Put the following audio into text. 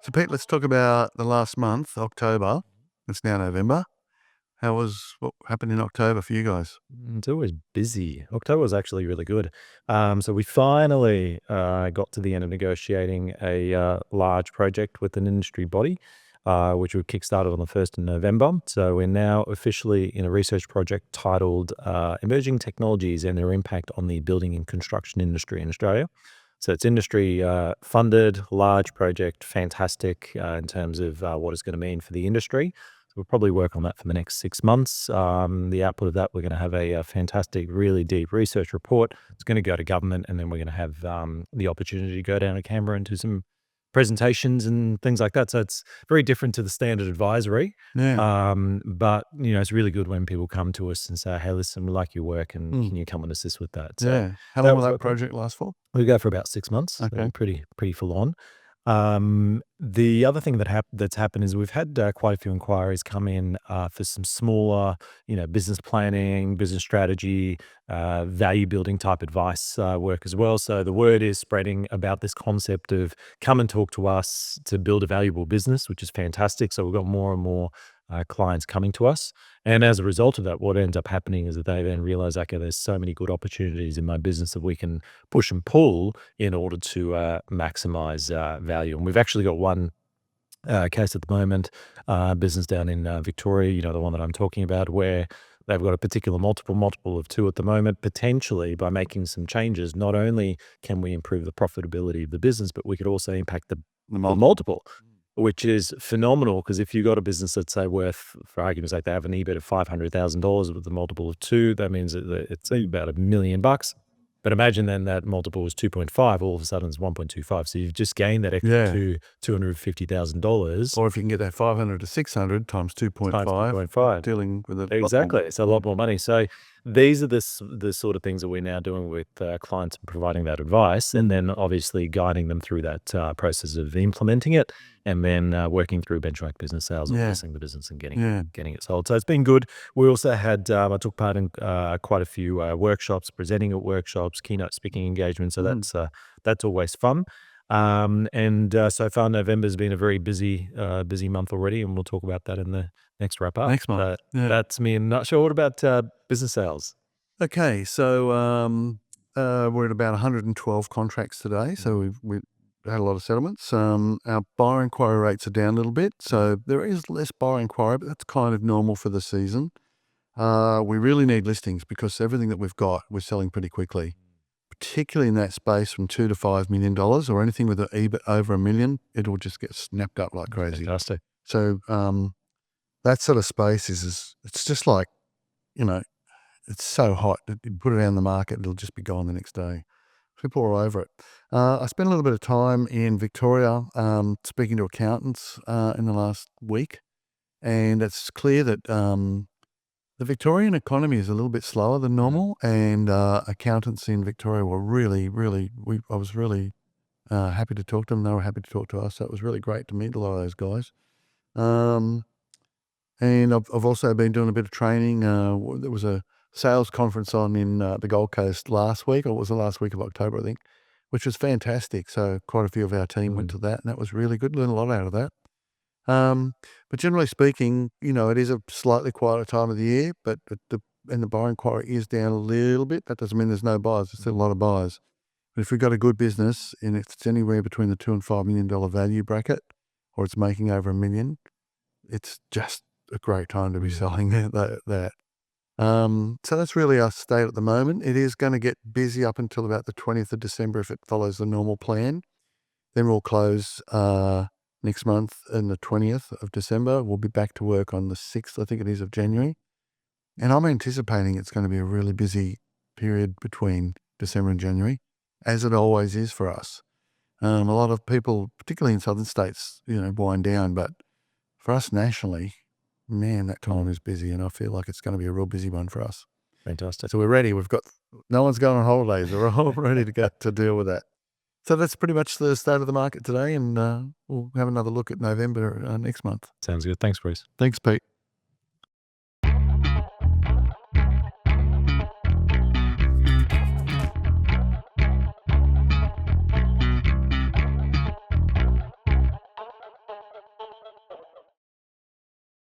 So, Pete, let's talk about the last month, October. It's now November. What happened in October for you guys? It's always busy. October was actually really good. So we finally got to the end of negotiating a large project with an industry body, which we kickstarted on the 1st of November. So we're now officially in a research project titled Emerging Technologies and Their Impact on the Building and Construction Industry in Australia. So it's industry funded, large project, fantastic in terms of what it's going to mean for the industry. So we'll probably work on that for the next 6 months. The output of that, we're going to have a fantastic, really deep research report. It's going to go to government, and then we're going to have the opportunity to go down to Canberra and do some presentations and things like that. So it's very different to the standard advisory. Yeah. But it's really good when people come to us and say, "Hey, listen, we like your work, and Mm. can you come and assist with that?" So Yeah. How long that will was that what project last for? we go for about 6 months, so Okay. pretty full on. The other thing that's happened is we've had quite a few inquiries come in for some smaller, business planning, business strategy, value building type advice work as well. So the word is spreading about this concept of come and talk to us to build a valuable business, which is fantastic. So we've got more and more clients coming to us. And as a result of that, what ends up happening is that they then realize, okay, there's so many good opportunities in my business that we can push and pull in order to maximize value. And we've actually got one case at the moment, business down in Victoria, the one that I'm talking about, where they've got a particular multiple of two at the moment. Potentially, by making some changes, not only can we improve the profitability of the business, but we could also impact the The the multiple. multiple, which is phenomenal. Because if you've got a business that's, say, worth, for argument's sake, they have an EBIT of $500,000 with a multiple of two, that means that it's about $1 million. But imagine then that multiple was 2.5, all of a sudden it's 1.25. So you've just gained that extra Yeah. $250,000 Or if you can get that 500 to 600 times times 2.5, 2.5. dealing with a lot more Exactly. money. It's a lot more money. So these are the sort of things that we're now doing with clients and providing that advice, and then obviously guiding them through that process of implementing it, and then working through benchmark business sales or Yeah. testing the business and Yeah. getting it sold. So it's been good. We also had I took part in quite a few workshops, presenting at workshops, keynote speaking engagements. So Mm. that's always fun. And so far, November's been a very busy month already, and we'll talk about that in the next wrap up. Next month. But Yeah. that's me in a nutshell. What about business sales? Okay. So, we're at about 112 contracts today. So we've had a lot of settlements. Our buyer inquiry rates are down a little bit. So there is less buyer inquiry, but that's kind of normal for the season. We really need listings because everything that we've got, we're selling pretty quickly, particularly in that space from $2 to $5 million or anything with an EBIT over $1 million. It'll just get snapped up like crazy. Fantastic. So, that sort of space it's just like, you know, it's so hot that you put it out in the market, it'll just be gone the next day. People are all over it. I spent a little bit of time in Victoria, speaking to accountants in the last week, and it's clear that the Victorian economy is a little bit slower than normal, and accountants in Victoria were I was really happy to talk to them. They were happy to talk to us. So it was really great to meet a lot of those guys. Um, and I've also been doing a bit of training. There was a sales conference on in the Gold Coast last week, or it was the last week of October, I think, which was fantastic. So quite a few of our team went to that, and that was really good. Learned a lot out of that. But generally speaking, it is a slightly quieter time of the year, but the buyer inquiry is down a little bit. That doesn't mean there's no buyers. There's still a lot of buyers. But if we've got a good business and it's anywhere between the $2 and $5 million value bracket, or it's making over $1 million, it's just a great time to be selling that. So that's really our state at the moment. It is going to get busy up until about the 20th of December if it follows the normal plan. Then we'll close next month on the 20th of December. We'll be back to work on the 6th, I think it is, of January. And I'm anticipating it's going to be a really busy period between December and January, as it always is for us. A lot of people, particularly in southern states, wind down. But for us nationally, man, that time is busy, and I feel like it's going to be a real busy one for us. Fantastic. So we're ready. No one's going on holidays. We're all ready to go to deal with that. So that's pretty much the state of the market today, and we'll have another look at November next month. Sounds good. Thanks, Bruce. Thanks, Pete.